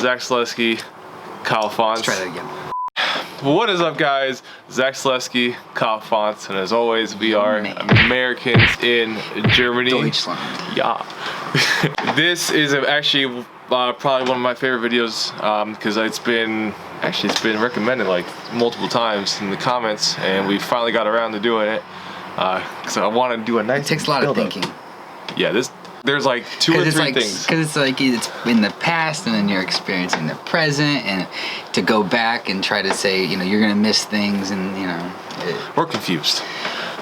Zach Selesky, Kyle Fonts. Let's try that again. What is up, guys? Zach Selesky, Kyle Fonts, and as always, we are Americans in Germany. Deutschland. Yeah. This is actually probably one of my favorite videos because it's been recommended like multiple times in the comments, and we finally got around to doing it because I want to do a nice. It takes a lot of thinking. Yeah, there's like two or three things. Because it's like it's in the past and then you're experiencing the present, and to go back and try to say, you know, you're gonna miss things, and you know, we're confused.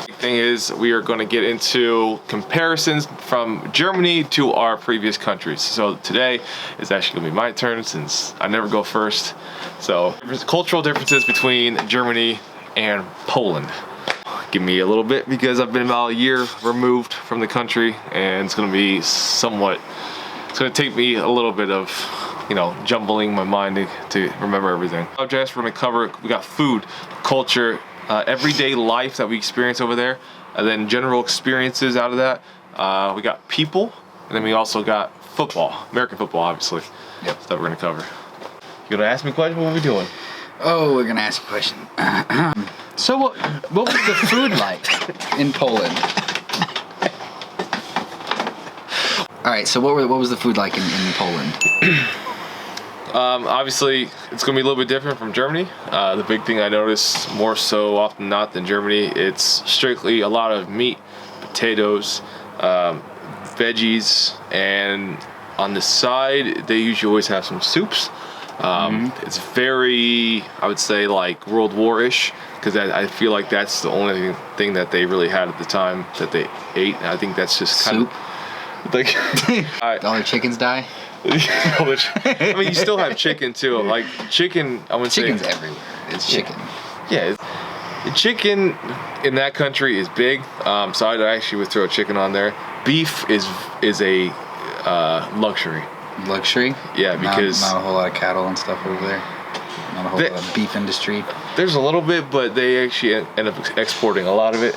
The thing is, we are going to get into comparisons from Germany to our previous countries. So today is actually going to be my turn since I never go first. So there's cultural differences between Germany and Poland. Give me a little bit because I've been about a year removed from the country, and it's going to be it's going to take me a little bit of, you know, jumbling my mind to remember everything. Subjects we're going to cover, we got food, culture, everyday life that we experience over there, and then general experiences out of that. We got people, and then we also got football, American football, obviously. Yep. That we're going to cover. You going to ask me a question? What are we doing? Oh, we're going to ask a question. So what was the food like in Poland? All right, so what was the food like in Poland? Obviously, it's going to be a little bit different from Germany. The big thing I notice more so often not than Germany, it's strictly a lot of meat, potatoes, veggies, and on the side, they usually always have some soups. It's very, I would say, like World War-ish, because I feel like that's the only thing that they really had at the time that they ate. And I think that's just kind soup. Like all the chickens die. I mean, you still have chicken too. Like chicken, I wouldn't say chicken's everywhere. It's chicken. Yeah, the chicken in that country is big. So I actually would throw chicken on there. Beef is a luxury. Luxury? Yeah, because not a whole lot of cattle and stuff over there. Not a whole lot of beef industry. There's a little bit, but they actually end up exporting a lot of it.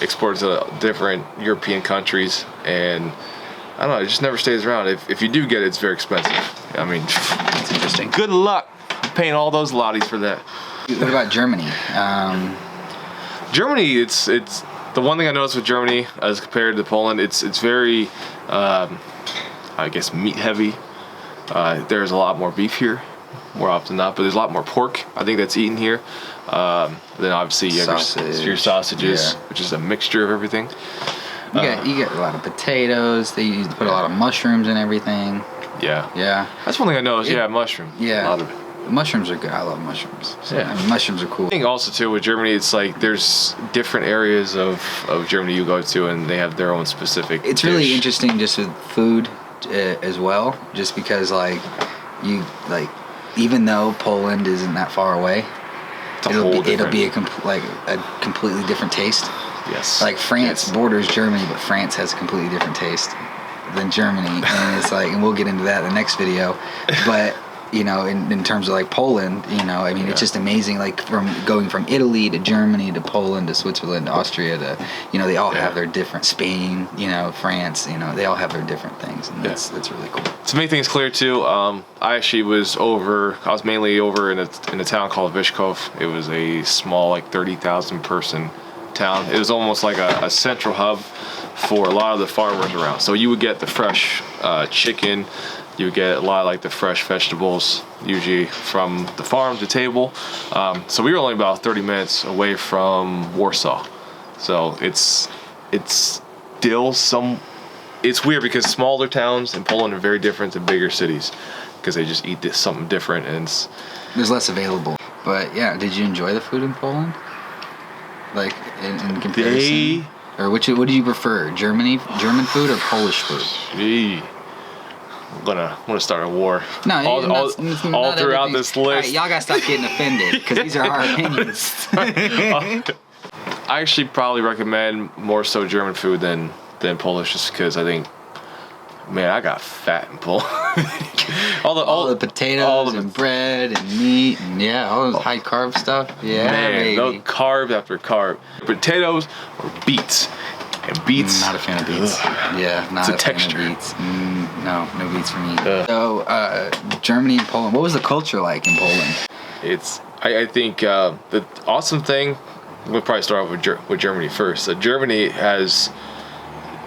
Exported to different European countries, and I don't know, it just never stays around. If you do get it, it's very expensive. I mean, that's interesting. Good luck paying all those lotties for that. What about Germany? Germany, it's the one thing I noticed with Germany as compared to Poland. It's very, I guess, meat heavy. There's a lot more beef here, more often than not, but there's a lot more pork. I think that's eaten here. Then obviously you have your sausages, which is a mixture of everything. You get a lot of potatoes. They used to put a lot of mushrooms and everything. Yeah. Yeah. That's one thing I noticed. Yeah, mushroom. Yeah. A lot of it. Mushrooms are good. I love mushrooms. So, yeah. I mean, mushrooms are cool. I think also too with Germany, it's like there's different areas of Germany you go to, and they have their own specific It's dish. really interesting just with food as well, just because even though Poland isn't that far away, it'll be a completely different taste. Yes. Like France borders Germany, but France has a completely different taste than Germany, and it's like, and we'll get into that in the next video, but you know, in terms of like Poland, you know, I mean, it's just amazing, like going from Italy to Germany to Poland to Switzerland to Austria to, you know, they all have their different, Spain, you know, France, you know, they all have their different things, and that's really cool. To make things clear too, I actually was mainly over in a town called Vyshkov. It was a small, like 30,000 person town. It was almost like a central hub for a lot of the farmers around. So you would get the fresh chicken, you would get a lot of like the fresh vegetables, usually from the farm to table. So we were only about 30 minutes away from Warsaw. So it's still it's weird because smaller towns in Poland are very different than bigger cities because they just eat something different, and there's less available. But yeah, did you enjoy the food in Poland? Like in comparison? Or what do you prefer? German food or Polish food? I'm gonna start a war. No, all throughout this list. Right, y'all gotta stop getting offended because these are our opinions. I actually probably recommend more so German food than Polish, just because I think, man, I got fat in Poland. all the potatoes and bread and meat and all those high carb stuff. Yeah, man, baby. No carb after carb. Potatoes or beets. And beets. Not a fan of beets. Yeah, not It's a a texture. fan of beets. No beets for me. So, Germany and Poland. What was the culture like in Poland? I think the awesome thing, we'll probably start off with Germany first. Germany has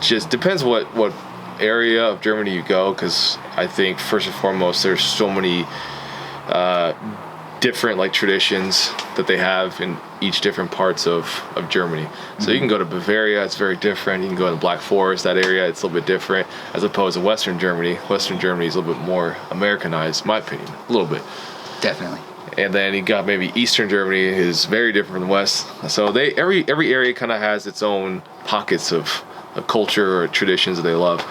just depends what area of Germany you go, because I think first and foremost there's so many different like traditions that they have in each different parts of Germany. So you can go to Bavaria, it's very different. You can go to the Black Forest, that area, it's a little bit different, as opposed to Western Germany. Western Germany is a little bit more Americanized, in my opinion, a little bit. Definitely. And then you got maybe Eastern Germany is very different from the West. So every area kind of has its own pockets of culture or traditions that they love.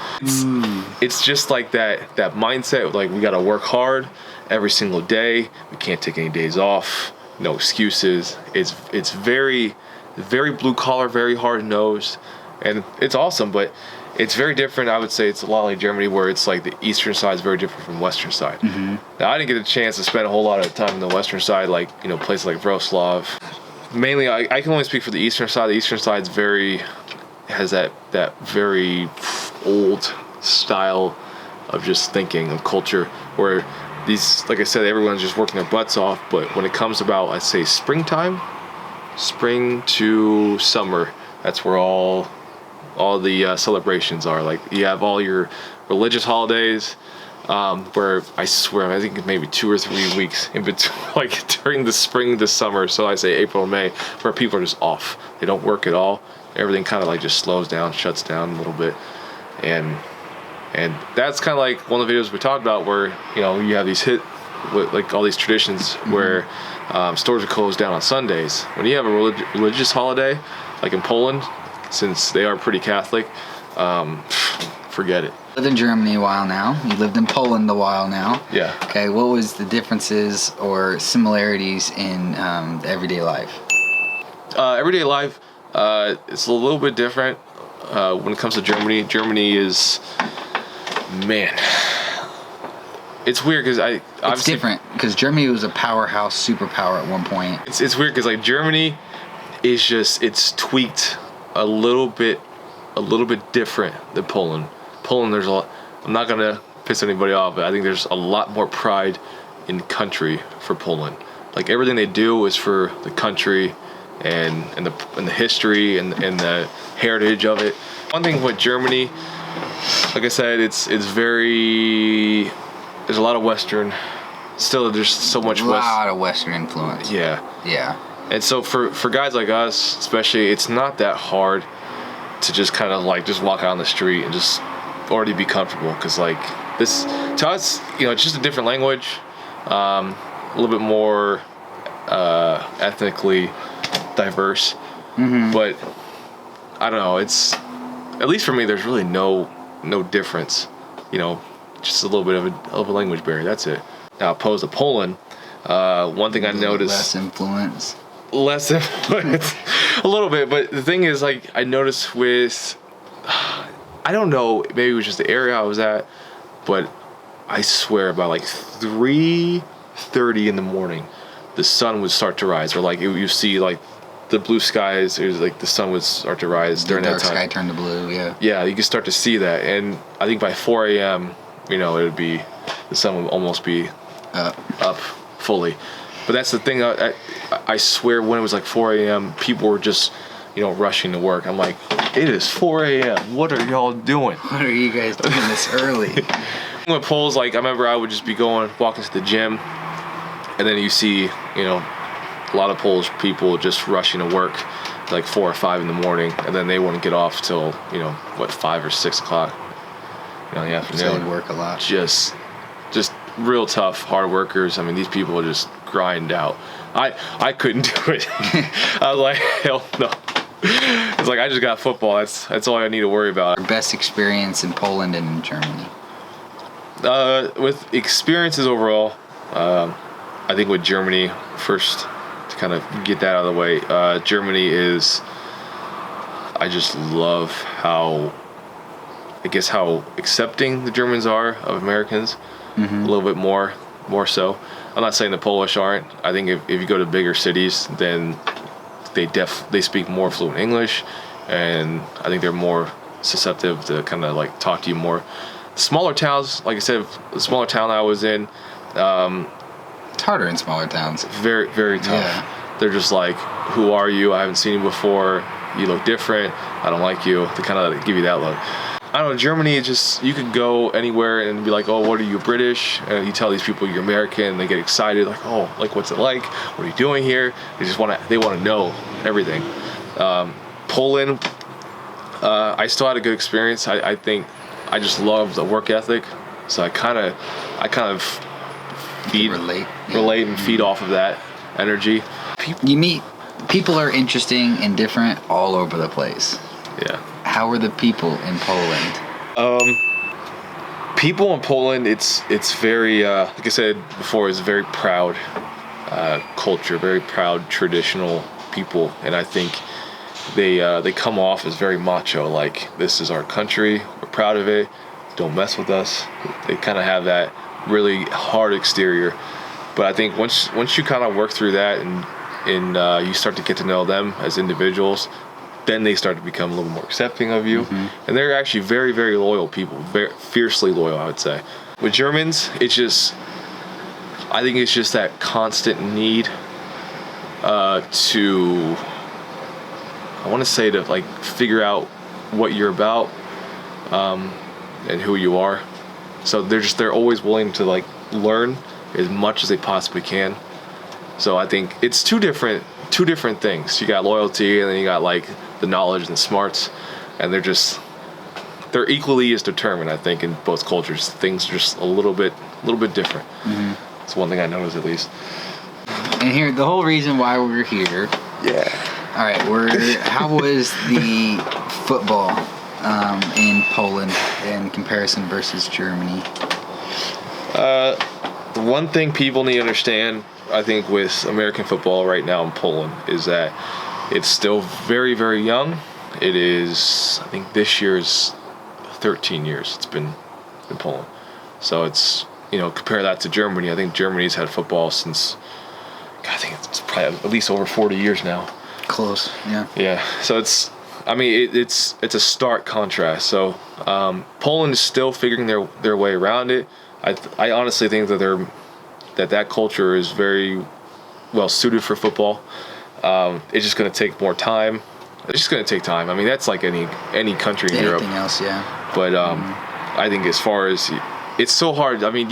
It's just like that mindset, like we got to work hard every single day. We can't take any days off. No excuses. It's very, very blue collar, very hard nosed, and it's awesome. But it's very different. I would say it's a lot like Germany, where it's like the eastern side is very different from western side. Now I didn't get a chance to spend a whole lot of time in the western side, like places like Wrocław. Mainly, I can only speak for the eastern side. The eastern side has that very old style of just thinking of culture, where these, like I said, everyone's just working their butts off. But when it comes about, I'd say spring to summer, that's where all the celebrations are. Like you have all your religious holidays, where I think it's maybe 2 or 3 weeks in between, like during the spring to summer. So I say April and May, where people are just off. They don't work at all. Everything kind of like just slows down, shuts down a little bit, and that's kind of like one of the videos we talked about, where you have these like all these traditions where stores are closed down on Sundays. When you have a religious holiday, like in Poland, since they are pretty Catholic, forget it. You lived in Germany a while now. You lived in Poland a while now. Yeah. Okay, what was the differences or similarities in the everyday life? Everyday life, it's a little bit different when it comes to Germany. Germany is, man, it's weird because it's different because Germany was a powerhouse superpower at one point. It's weird because like Germany is just, it's tweaked a little bit different than Poland. Poland, there's a lot. I'm not gonna piss anybody off, but I think there's a lot more pride in country for Poland. Like everything they do is for the country and the history and the heritage of it. One thing with Germany, like I said, it's very, there's a lot of Western. Still, there's so much a lot of Western influence. Yeah. And so for guys like us, especially, it's not that hard to just kind of like just walk out on the street and just already be comfortable, because like this to us, it's just a different language, a little bit more ethnically diverse. But I don't know, it's, at least for me, there's really no difference, just a little bit of a language barrier, that's it. Now opposed to Poland, one thing I noticed, less influence a little bit, but the thing is, like, I noticed with, I don't know, maybe it was just the area I was at, but I swear about like 3:30 in the morning, the sun would start to rise, or like you see like the blue skies, it was like the sun would start to rise during that time. The dark sky turned to blue, yeah. Yeah, you could start to see that, and I think by 4 a.m., it would be, the sun would almost be up fully. But that's the thing, I swear when it was like 4 a.m., people were just, rushing to work. I'm like, it is 4 a.m., what are y'all doing? What are you guys doing this early? With Poles, like, I remember I would just be walking to the gym, and then you see, a lot of Polish people just rushing to work like 4 or 5 in the morning, and then they wouldn't get off till 5 or 6 o'clock in the afternoon. So they work a lot. Just real tough, hard workers. I mean, these people just grind out. I couldn't do it. I was like, hell no. It's like, I just got football. That's all I need to worry about. Your best experience in Poland and in Germany? With experiences overall, I think with Germany, first, to kind of get that out of the way, Germany is, I just love how accepting the Germans are of Americans, a little bit more so. I'm not saying the Polish aren't. I think if you go to bigger cities, then they speak more fluent English. and I think they're more susceptible to kind of like talk to you more. Smaller towns, like I said, the smaller town I was in, it's harder in smaller towns. Very, very tough. Yeah. They're just like, who are you? I haven't seen you before. You look different. I don't like you. They kind of give you that look. I don't know, Germany, just, you could go anywhere and be like, oh, what are you, British? And you tell these people you're American, and they get excited, like, oh, like, what's it like? What are you doing here? They want to know everything. Poland, I still had a good experience. I think I just love the work ethic, so I kind of relate and feed off of that energy. You meet people are interesting and different all over the place. Yeah. How are the people in Poland? People in Poland, it's very, like I said before, it's a very proud culture, very proud traditional people, and I think they come off as very macho, like, this is our country, we're proud of it, don't mess with us. They kind of have that really hard exterior, but I think once you kind of work through that and you start to get to know them as individuals, then they start to become a little more accepting of you. Mm-hmm. And they're actually very, very loyal people, very fiercely loyal, I would say. With Germans, I think it's just that constant need to like figure out what you're about and who you are. So they're always willing to like learn as much as they possibly can. So I think it's two different things. You got loyalty, and then you got like the knowledge and smarts, and they're equally as determined. I think in both cultures, things are just a little bit different. Mm-hmm. It's one thing I noticed, at least. And here, the whole reason why we're here. Yeah. All right. How was the football in Poland in comparison versus Germany? The one thing people need to understand, I think, with American football right now in Poland is that it's still very, very young. It is, I think this year is 13 years it's been in Poland. So it's, compare that to Germany. I think Germany's had football since, I think it's probably at least over 40 years now. Close, yeah. Yeah, so it's a stark contrast. So Poland is still figuring their way around it. I honestly think that that culture is very well suited for football. It's just going to take more time. It's just going to take time. I mean, that's like any country in Europe. Anything else, yeah. But I think as far as it's so hard. I mean,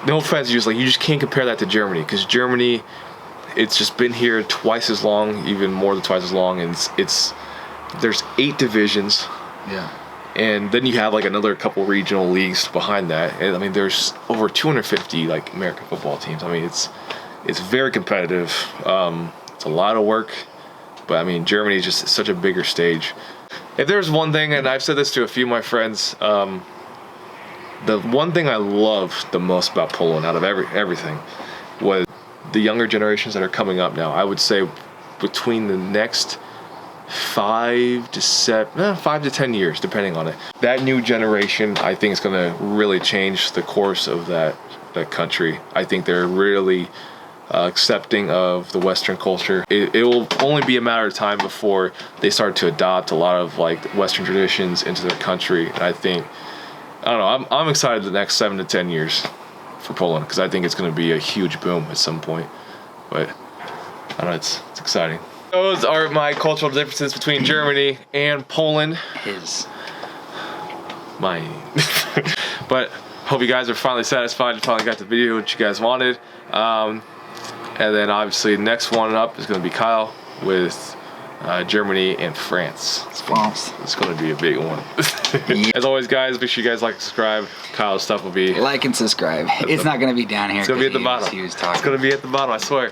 no offense, you just can't compare that to Germany, because Germany, it's just been here twice as long, even more than twice as long, and there's 8 divisions. Yeah. And then you have like another couple regional leagues behind that, and I mean, there's over 250 like American football teams. I mean, it's very competitive. It's a lot of work, but I mean, Germany is just such a bigger stage. If there's one thing, and I've said this to a few of my friends, the one thing I love the most about Poland out of everything was the younger generations that are coming up now. I would say between the next 5 to 10 years, depending on it, that new generation, I think, is going to really change the course of that country. I think they're really accepting of the Western culture. It will only be a matter of time before they start to adopt a lot of like Western traditions into their country. And I think, I don't know, I'm excited the next 7 to 10 years for Poland, because I think it's going to be a huge boom at some point. But I don't know, it's exciting. Those are my cultural differences between Germany and Poland. Mine. But hope you guys are finally satisfied. You finally got the video what you guys wanted. And then obviously the next one up is going to be Kyle with Germany and France. It's going to be a big one. Yeah. As always, guys, make sure you guys like and subscribe. Kyle's stuff will be... Like and subscribe. It's not going to be down here. It's going to be at the bottom. It's going to be at the bottom, I swear.